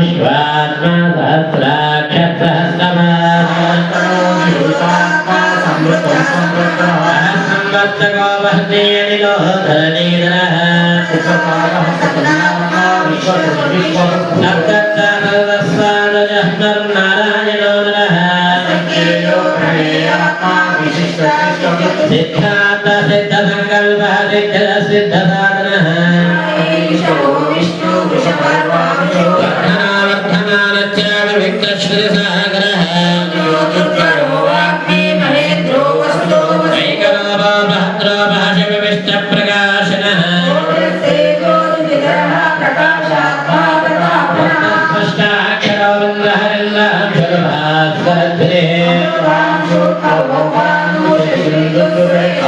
विश्वात्मा सहस्राक्षसहस्रमा संवत्सरो वह्नेऽनिलो धरणीधरः सप्तत्सर्वस्वादजः नरनारायणो नरः सिद्धार्थ सिद्धसङ्कल्पः सिद्धसाधनः वर्धनावर्धमानश्चाविक्तश्रुतिसागरः ऐकलोपो बृहद्रो भाषविविष्टप्रकाशनः स्पष्टाक्षरो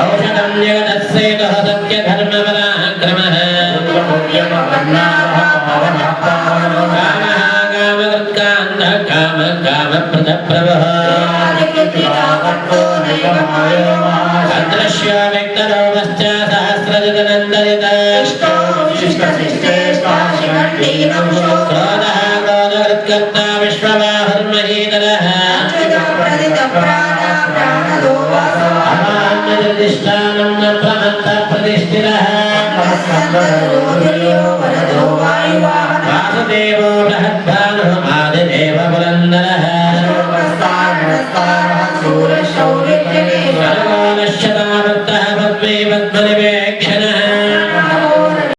औषधं जगदस्येतः सत्यधर्मपराक्रमः कामः कामकृत्कान्तः कामप्रदप्रभः अदृश्यो व्यक्तरूपश्च सहस्रजगनन्दयितः क्रोधः क्रोधकृत्कर्ता विश्वबाहुर्महीधरः अमान्यनिर्दिष्टानं न प्रमत्तप्रतिष्ठितः वासुदेवो बृहद्भानुः आदिदेव पुरन्दरः